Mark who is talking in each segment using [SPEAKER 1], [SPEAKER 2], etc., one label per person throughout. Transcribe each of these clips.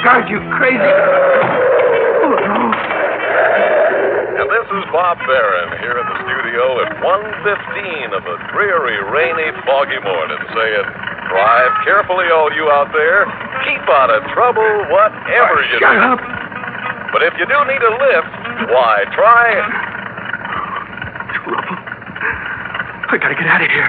[SPEAKER 1] God, you crazy... Oh, no.
[SPEAKER 2] And this is Bob Barron here in the studio at 1:15 of a dreary, rainy, foggy morning saying, drive carefully, all you out there. Keep out of trouble, whatever you do.
[SPEAKER 1] Shut up.
[SPEAKER 2] But if you do need a lift, why, try...
[SPEAKER 1] Trouble. I gotta get out of here.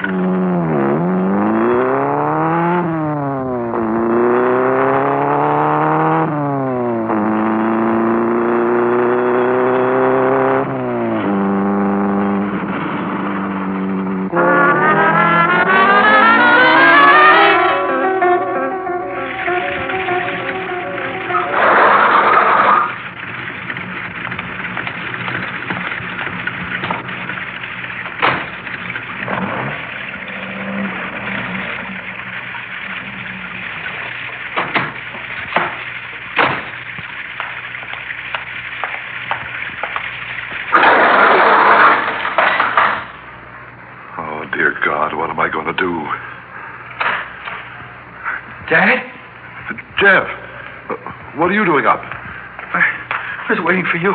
[SPEAKER 1] Dad?
[SPEAKER 3] Jeff, what are you doing up?
[SPEAKER 1] I was waiting for you.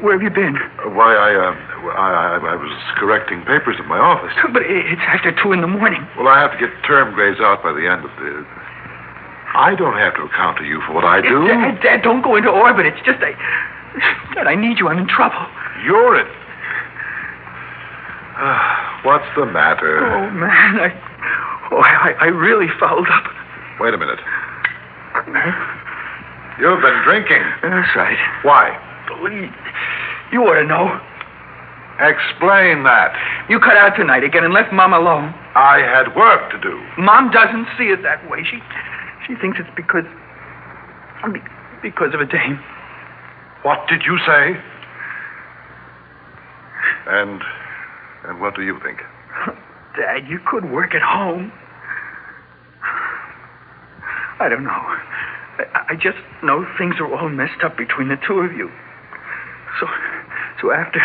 [SPEAKER 1] Where have you been?
[SPEAKER 3] Why, I was correcting papers at my office.
[SPEAKER 1] But it's after 2 in the morning.
[SPEAKER 3] Well, I have to get term grades out by the end of the... I don't have to account to you for what I do.
[SPEAKER 1] Dad, don't go into orbit. It's just Dad, I need you. I'm in trouble.
[SPEAKER 3] You're in... What's the matter?
[SPEAKER 1] Oh, man, I really fouled up.
[SPEAKER 3] Wait a minute. You've been drinking.
[SPEAKER 1] That's right.
[SPEAKER 3] Why?
[SPEAKER 1] You ought to know.
[SPEAKER 3] Explain that.
[SPEAKER 1] You cut out tonight again and left Mom alone.
[SPEAKER 3] I had work to do.
[SPEAKER 1] Mom doesn't see it that way. She thinks it's because of a dame.
[SPEAKER 3] What did you say? And what do you think?
[SPEAKER 1] Dad, you could work at home. I don't know. I just know things are all messed up between the two of you. So after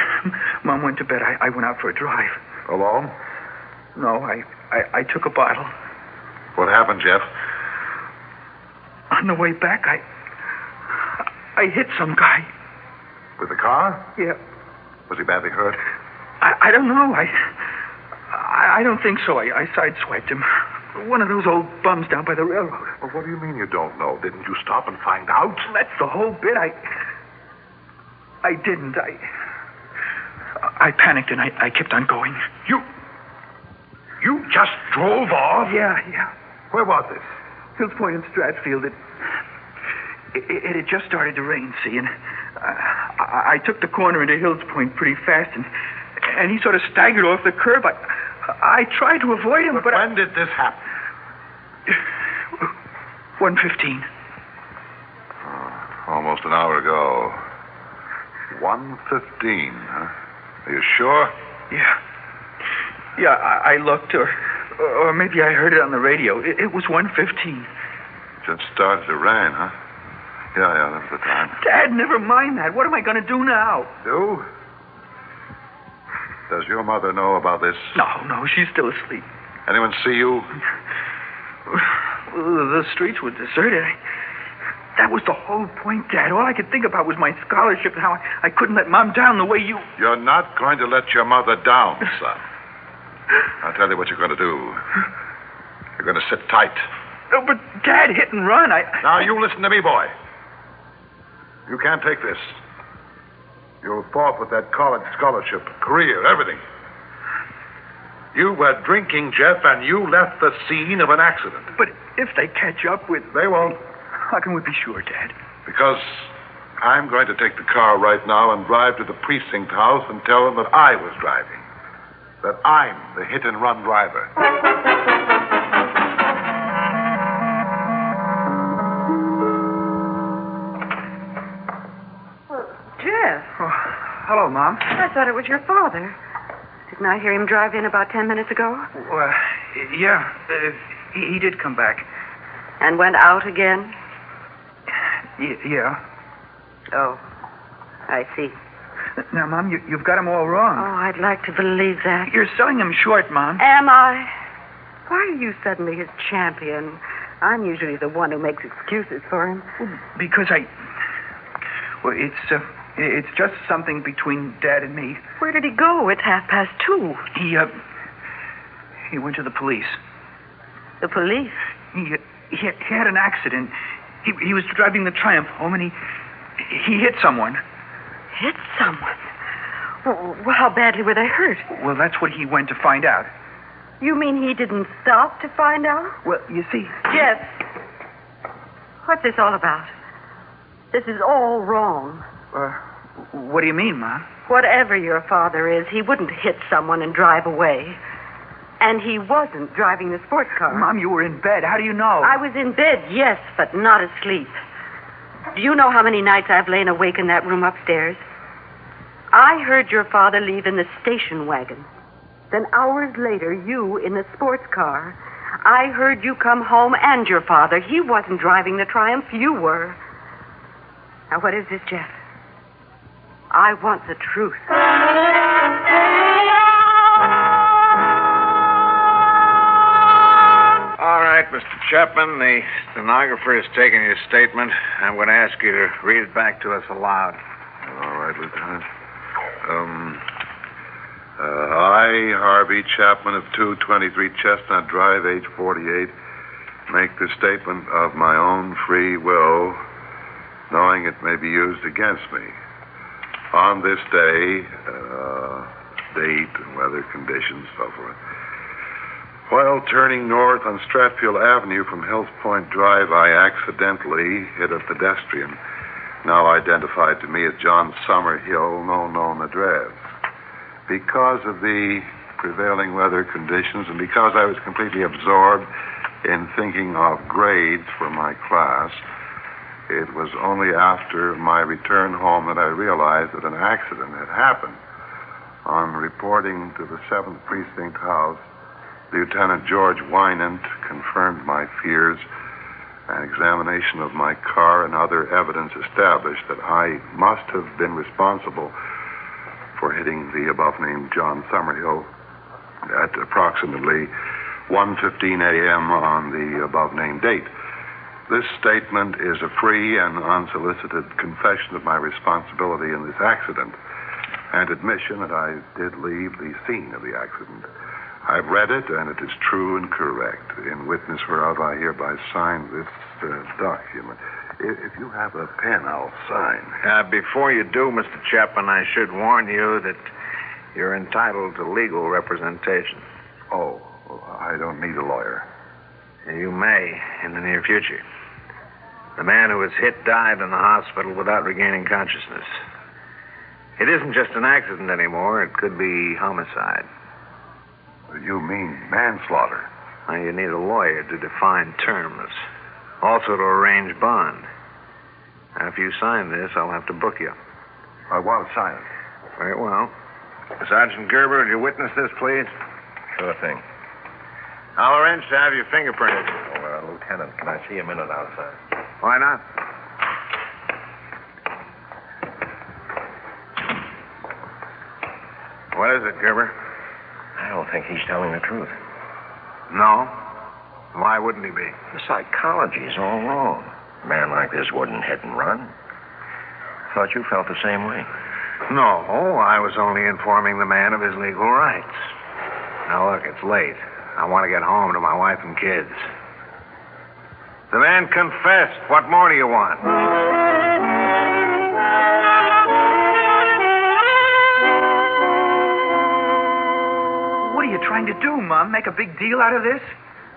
[SPEAKER 1] Mom went to bed, I went out for a drive.
[SPEAKER 3] Alone?
[SPEAKER 1] No, I took a bottle.
[SPEAKER 3] What happened, Jeff?
[SPEAKER 1] On the way back, I hit some guy.
[SPEAKER 3] With the car?
[SPEAKER 1] Yeah.
[SPEAKER 3] Was he badly hurt?
[SPEAKER 1] I don't know. I don't think so. I sideswiped him. One of those old bums down by the railroad.
[SPEAKER 3] Well, what do you mean you don't know? Didn't you stop and find out?
[SPEAKER 1] That's the whole bit. I didn't. I panicked and I kept on going.
[SPEAKER 3] You just drove off?
[SPEAKER 1] Yeah.
[SPEAKER 3] Where was this?
[SPEAKER 1] Hills Point in Stratfield. It had just started to rain, see, and I took the corner into Hills Point pretty fast, and he sort of staggered off the curb. I tried to avoid him, but
[SPEAKER 3] when did this happen?
[SPEAKER 1] 1:15.
[SPEAKER 3] Almost an hour ago. 1:15, huh? Are you sure?
[SPEAKER 1] Yeah, I looked, or maybe I heard it on the radio. It was 1:15.
[SPEAKER 3] Just started to rain, huh? Yeah, that's the time.
[SPEAKER 1] Dad, never mind that. What am I going to do now?
[SPEAKER 3] Do? Does your mother know about this?
[SPEAKER 1] No, she's still asleep.
[SPEAKER 3] Anyone see you?
[SPEAKER 1] The streets were deserted. That was the whole point, Dad. All I could think about was my scholarship and how I couldn't let Mom down the way you...
[SPEAKER 3] You're not going to let your mother down, son. I'll tell you what you're going to do. You're going to sit tight.
[SPEAKER 1] Oh, but Dad, hit and run.
[SPEAKER 3] Now, you listen to me, boy. You can't take this. You fought with that college scholarship, career, everything. You were drinking, Jeff, and you left the scene of an accident.
[SPEAKER 1] But if they catch up with...
[SPEAKER 3] They won't.
[SPEAKER 1] How can we be sure, Dad?
[SPEAKER 3] Because I'm going to take the car right now and drive to the precinct house and tell them that I was driving. That I'm the hit-and-run driver.
[SPEAKER 4] Jeff.
[SPEAKER 1] Oh, hello, Mom.
[SPEAKER 4] I thought it was your father. Didn't I hear him drive in about 10 minutes ago?
[SPEAKER 1] Yeah. He did come back.
[SPEAKER 4] And went out again?
[SPEAKER 1] Yeah.
[SPEAKER 4] Oh, I see.
[SPEAKER 1] Now, Mom, you've got him all wrong.
[SPEAKER 4] Oh, I'd like to believe that.
[SPEAKER 1] You're selling him short, Mom.
[SPEAKER 4] Am I? Why are you suddenly his champion? I'm usually the one who makes excuses for him.
[SPEAKER 1] Because it's just something between Dad and me.
[SPEAKER 4] Where did he go? It's 2:30.
[SPEAKER 1] He went to the police.
[SPEAKER 4] The police?
[SPEAKER 1] He had an accident. He was driving the Triumph home, and he hit someone.
[SPEAKER 4] Hit someone? Well, how badly were they hurt?
[SPEAKER 1] Well, that's what he went to find out.
[SPEAKER 4] You mean he didn't stop to find out?
[SPEAKER 1] Well, you see...
[SPEAKER 4] Jeff, what's this all about? This is all wrong.
[SPEAKER 1] What do you mean, Mom?
[SPEAKER 4] Whatever your father is, he wouldn't hit someone and drive away. And he wasn't driving the sports car.
[SPEAKER 1] Mom, you were in bed. How do you know?
[SPEAKER 4] I was in bed, yes, but not asleep. Do you know how many nights I've lain awake in that room upstairs? I heard your father leave in the station wagon. Then hours later, you in the sports car. I heard you come home and your father. He wasn't driving the Triumph. You were. Now, what is this, Jeff? I want the truth.
[SPEAKER 5] All right, Mr. Chapman, the stenographer has taken your statement. I'm going to ask you to read it back to us aloud.
[SPEAKER 3] All right, Lieutenant. I, Harvey Chapman of 223 Chestnut Drive, age 48, make the statement of my own free will, knowing it may be used against me. On this day, date and weather conditions, so forth. While turning north on Stratfield Avenue from Hills Point Drive, I accidentally hit a pedestrian, now identified to me as John Summerhill, no known address. Because of the prevailing weather conditions and because I was completely absorbed in thinking of grades for my class, it was only after my return home that I realized that an accident had happened. On reporting to the 7th Precinct House, Lieutenant George Wynant confirmed my fears. An examination of my car and other evidence established that I must have been responsible for hitting the above-named John Summerhill at approximately 1:15 a.m. on the above-named date. This statement is a free and unsolicited confession of my responsibility in this accident and admission that I did leave the scene of the accident. I've read it, and it is true and correct. In witness whereof, I hereby sign this document. If you have a pen, I'll sign.
[SPEAKER 5] Before you do, Mr. Chapman, I should warn you that you're entitled to legal representation.
[SPEAKER 3] Oh, I don't need a lawyer.
[SPEAKER 5] You may in the near future. The man who was hit died in the hospital without regaining consciousness. It isn't just an accident anymore. It could be homicide.
[SPEAKER 3] You mean manslaughter?
[SPEAKER 5] Well, you need a lawyer to define terms. Also to arrange bond. Now, if you sign this, I'll have to book you.
[SPEAKER 3] I want to sign it.
[SPEAKER 5] Very well. Sergeant Gerber, will you witness this, please?
[SPEAKER 6] Sure thing.
[SPEAKER 5] I'll arrange to have you fingerprinted.
[SPEAKER 6] Lieutenant, can I see a minute outside?
[SPEAKER 5] Why not? What is it, Gerber?
[SPEAKER 6] I don't think he's telling the truth.
[SPEAKER 5] No? Why wouldn't he be?
[SPEAKER 6] The psychology is all wrong. A man like this wouldn't hit and run. Thought you felt the same way.
[SPEAKER 5] No, I was only informing the man of his legal rights. Now, look, it's late. I want to get home to my wife and kids. The man confessed. What more do you want?
[SPEAKER 1] What are you trying to do, Mom? Make a big deal out of this?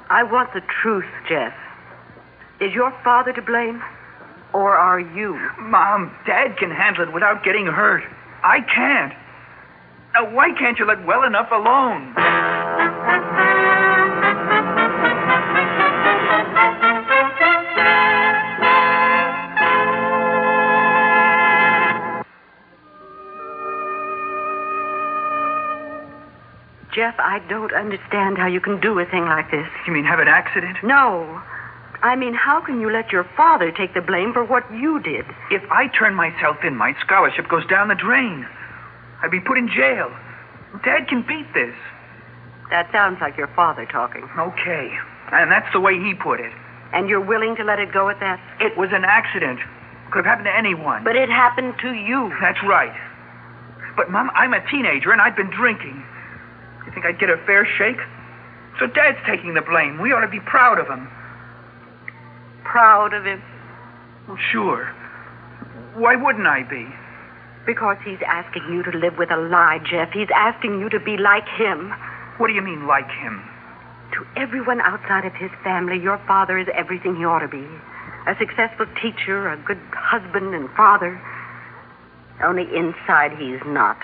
[SPEAKER 4] I want the truth, Jeff. Is your father to blame? Or are you?
[SPEAKER 1] Mom, Dad can handle it without getting hurt. I can't. Now, why can't you let well enough alone?
[SPEAKER 4] Jeff, I don't understand how you can do a thing like this.
[SPEAKER 1] You mean have an accident?
[SPEAKER 4] No. I mean, how can you let your father take the blame for what you did?
[SPEAKER 1] If I turn myself in, my scholarship goes down the drain. I'd be put in jail. Dad can beat this.
[SPEAKER 4] That sounds like your father talking.
[SPEAKER 1] Okay. And that's the way he put it.
[SPEAKER 4] And you're willing to let it go at that?
[SPEAKER 1] It was an accident. Could have happened to anyone.
[SPEAKER 4] But it happened to you.
[SPEAKER 1] That's right. But, Mom, I'm a teenager, and I'd been drinking. You think I'd get a fair shake? So Dad's taking the blame. We ought to be proud of him.
[SPEAKER 4] Proud of him?
[SPEAKER 1] Well, sure. Why wouldn't I be?
[SPEAKER 4] Because he's asking you to live with a lie, Jeff. He's asking you to be like him.
[SPEAKER 1] What do you mean, like him?
[SPEAKER 4] To everyone outside of his family, your father is everything he ought to be. A successful teacher, a good husband and father. Only inside he's not.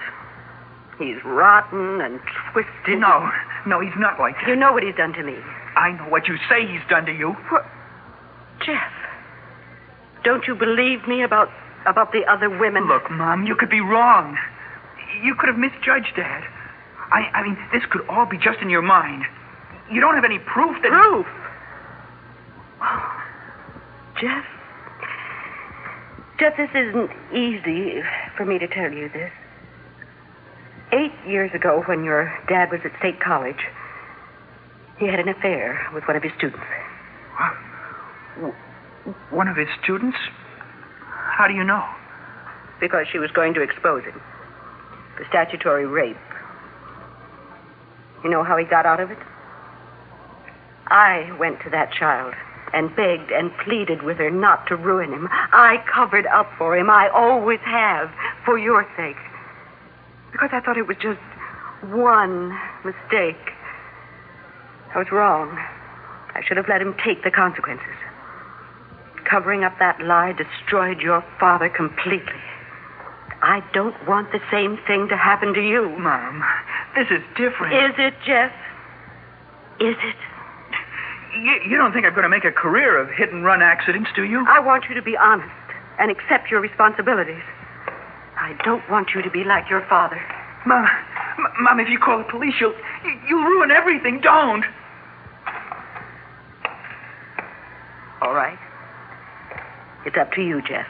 [SPEAKER 4] He's rotten and twisted.
[SPEAKER 1] No, he's not like that.
[SPEAKER 4] You know what he's done to me.
[SPEAKER 1] I know what you say he's done to you.
[SPEAKER 4] What? Jeff, don't you believe me about the other women?
[SPEAKER 1] Look, Mom, you could be wrong. You could have misjudged Dad. I mean, this could all be just in your mind. You don't have any proof that...
[SPEAKER 4] Proof? Oh, Jeff, this isn't easy for me to tell you this. 8 years ago, when your dad was at State College, he had an affair with one of his students.
[SPEAKER 1] One of his students? How do you know?
[SPEAKER 4] Because she was going to expose him for statutory rape. You know how he got out of it? I went to that child and begged and pleaded with her not to ruin him. I covered up for him. I always have, for your sake. Because I thought it was just one mistake. I was wrong. I should have let him take the consequences. Covering up that lie destroyed your father completely. I don't want the same thing to happen to you.
[SPEAKER 1] Mom, this is different.
[SPEAKER 4] Is it, Jeff? Is it?
[SPEAKER 1] You don't think I'm going to make a career of hit-and-run accidents, do you?
[SPEAKER 4] I want you to be honest and accept your responsibilities. I don't want you to be like your father.
[SPEAKER 1] Mom, if you call the police, you'll ruin everything. Don't.
[SPEAKER 4] All right. It's up to you, Jeff.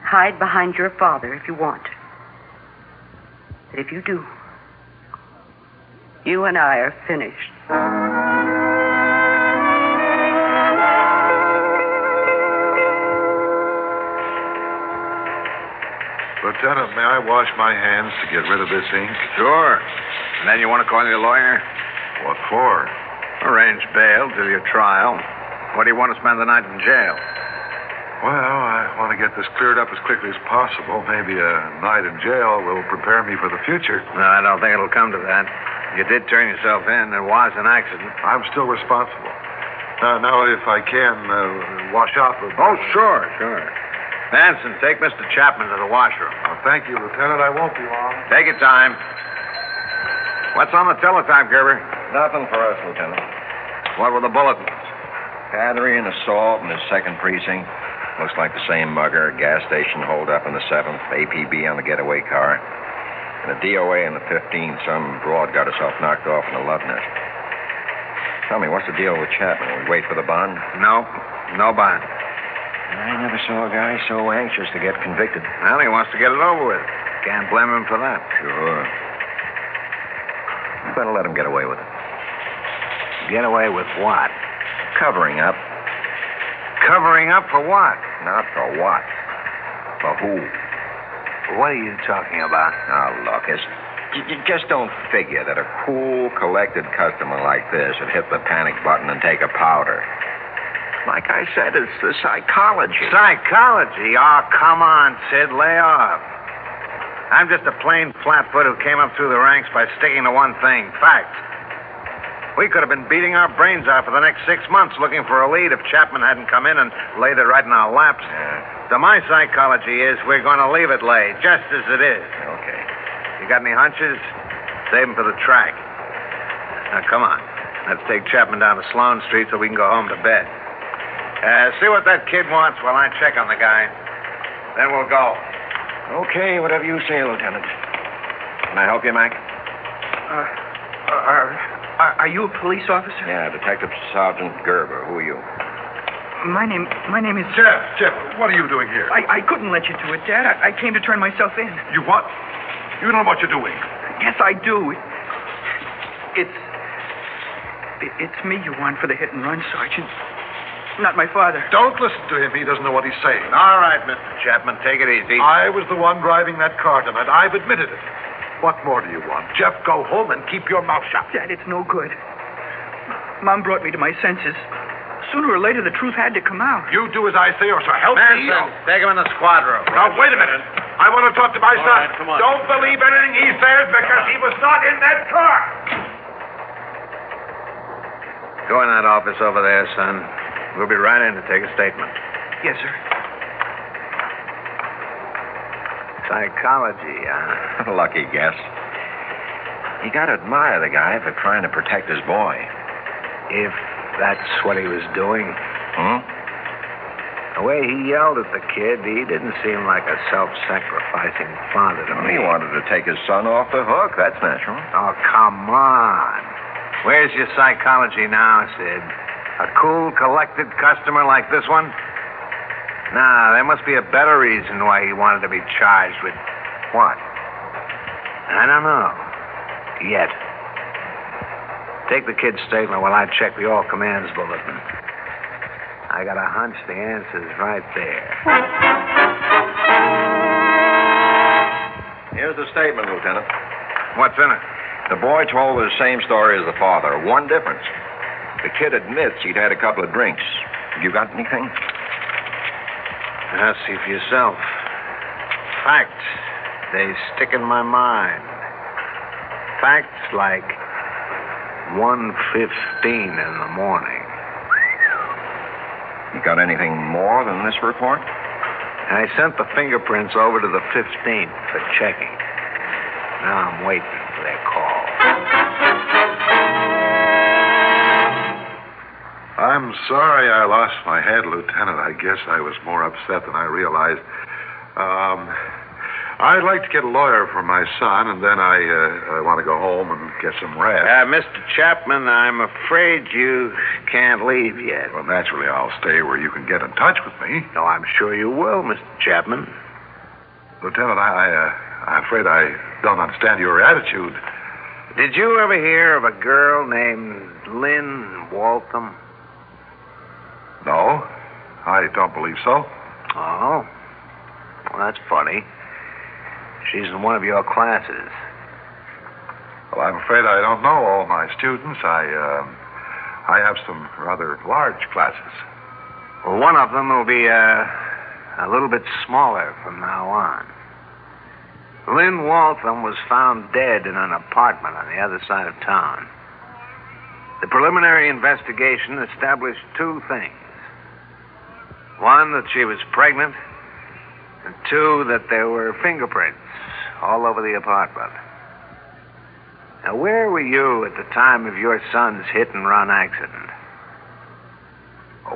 [SPEAKER 4] Hide behind your father if you want. But if you do, you and I are finished.
[SPEAKER 3] Lieutenant, may I wash my hands to get rid of this ink?
[SPEAKER 5] Sure. And then you want to call your lawyer?
[SPEAKER 3] What for?
[SPEAKER 5] Arrange bail till your trial. What do you want to spend the night in jail?
[SPEAKER 3] Well, I want to get this cleared up as quickly as possible. Maybe a night in jail will prepare me for the future.
[SPEAKER 5] No, I don't think it'll come to that. You did turn yourself in. There was an accident.
[SPEAKER 3] I'm still responsible. Now, if I can, wash off a...
[SPEAKER 5] Oh, sure. Hanson, take Mr. Chapman to the washroom.
[SPEAKER 3] Oh, thank you, Lieutenant. I won't be long.
[SPEAKER 5] Take your time. What's on the teletype, Gerber?
[SPEAKER 6] Nothing for us, Lieutenant.
[SPEAKER 5] What were the bulletins?
[SPEAKER 6] Battery and assault in the 2nd precinct. Looks like the same mugger. Gas station hold up in the 7th. APB on the getaway car. And the DOA in the 15th. Some broad got herself knocked off in a love nest. Tell me, what's the deal with Chapman? We wait for the bond?
[SPEAKER 5] No bond.
[SPEAKER 6] I never saw a guy so anxious to get convicted.
[SPEAKER 5] Well, he wants to get it over with. Can't blame him for that.
[SPEAKER 6] Sure. You better let him get away with it.
[SPEAKER 5] Get away with what?
[SPEAKER 6] Covering up.
[SPEAKER 5] Covering up for what?
[SPEAKER 6] Not for what. For who?
[SPEAKER 5] What are you talking about?
[SPEAKER 6] Now, look, you just don't figure that a cool, collected customer like this would hit the panic button and take a powder. Like I said, it's the psychology.
[SPEAKER 5] Psychology? Oh, come on, Sid. Lay off. I'm just a plain flatfoot who came up through the ranks by sticking to one thing. Fact. We could have been beating our brains out for the next 6 months looking for a lead if Chapman hadn't come in and laid it right in our laps.
[SPEAKER 6] Yeah.
[SPEAKER 5] So my psychology is we're going to leave it lay, just as it is.
[SPEAKER 6] Okay.
[SPEAKER 5] You got any hunches? Save them for the track. Now, come on. Let's take Chapman down to Sloane Street so we can go home to bed. See what that kid wants while I check on the guy. Then we'll go.
[SPEAKER 6] Okay, whatever you say, Lieutenant. Can I help you, Mac?
[SPEAKER 1] Are you a police officer?
[SPEAKER 6] Yeah, Detective Sergeant Gerber. Who are you?
[SPEAKER 1] My name is...
[SPEAKER 3] Jeff, what are you doing here?
[SPEAKER 1] I couldn't let you do it, Dad. I came to turn myself in.
[SPEAKER 3] You what? You know what you're doing.
[SPEAKER 1] Yes, I do. It's me you want for the hit and run, Sergeant. not my father.
[SPEAKER 3] Don't listen to him. He doesn't know what he's saying.
[SPEAKER 5] All right, Mr. Chapman, take it easy.
[SPEAKER 3] I was the one driving that car tonight. I've admitted it. What more do you want? Jeff, go home and keep your mouth shut.
[SPEAKER 1] Dad, it's no good. Mom brought me to my senses. Sooner or later, the truth had to come out.
[SPEAKER 3] You do as I say, or so help me.
[SPEAKER 5] Manson, take him in the squad room.
[SPEAKER 3] Now, wait a minute. I want to talk to my son.
[SPEAKER 5] right, come on.
[SPEAKER 3] Don't believe anything he says because he was not in that car.
[SPEAKER 5] Go in that office over there, son. We'll be right in to take a statement.
[SPEAKER 1] Yes, sir.
[SPEAKER 5] Psychology, huh?
[SPEAKER 6] Lucky guess. You got to admire the guy for trying to protect his boy.
[SPEAKER 5] If that's what he was doing.
[SPEAKER 6] Hmm?
[SPEAKER 5] The way he yelled at the kid, he didn't seem like a self-sacrificing father to me.
[SPEAKER 6] He wanted to take his son off the hook. That's natural.
[SPEAKER 5] Oh, come on. Where's your psychology now, Sid? A cool, collected customer like this one? Nah, there must be a better reason why he wanted to be charged with what? I don't know. Yet. Take the kid's statement while I check the all commands bulletin. I got a hunch the answer's right there.
[SPEAKER 6] Here's the statement, Lieutenant.
[SPEAKER 5] What's in it?
[SPEAKER 6] The boy told the same story as the father. One difference. The kid admits he'd had a couple of drinks. You got anything?
[SPEAKER 5] See for yourself. Facts. They stick in my mind. Facts like 1:15 in the morning.
[SPEAKER 6] You got anything more than this report?
[SPEAKER 5] I sent the fingerprints over to the 15th for checking. Now I'm waiting for their call.
[SPEAKER 3] I'm sorry I lost my head, Lieutenant. I guess I was more upset than I realized. I'd like to get a lawyer for my son, and then I want to go home and get some rest.
[SPEAKER 5] Mr. Chapman, I'm afraid you can't leave yet.
[SPEAKER 3] Well, naturally, I'll stay where you can get in touch with me.
[SPEAKER 5] No, I'm sure you will, Mr. Chapman.
[SPEAKER 3] Lieutenant, I'm afraid I don't understand your attitude.
[SPEAKER 5] Did you ever hear of a girl named Lynn Waltham?
[SPEAKER 3] No, I don't believe so.
[SPEAKER 5] Oh? Well, that's funny. She's in one of your classes.
[SPEAKER 3] Well, I'm afraid I don't know all my students. I have some rather large classes.
[SPEAKER 5] Well, one of them will be a little bit smaller from now on. Lynn Waltham was found dead in an apartment on the other side of town. The preliminary investigation established two things. One, that she was pregnant, and two, that there were fingerprints all over the apartment. Now, where were you at the time of your son's hit-and-run accident?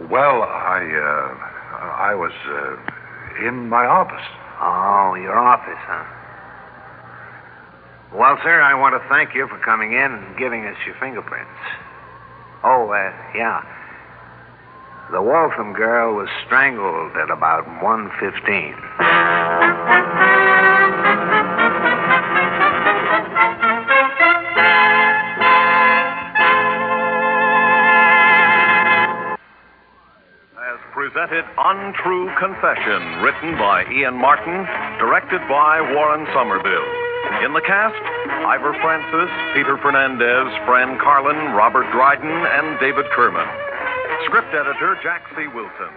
[SPEAKER 3] Well, I was in my office.
[SPEAKER 5] Oh, your office, huh? Well, sir, I want to thank you for coming in and giving us your fingerprints. Oh, yeah. The Waltham girl was strangled at about 1:15.
[SPEAKER 2] Has presented Untrue Confession, written by Ian Martin, directed by Warren Somerville. In the cast, Ivor Francis, Peter Fernandez, Fran Carlin, Robert Dryden, and David Kerman. Script editor, Jack C. Wilson.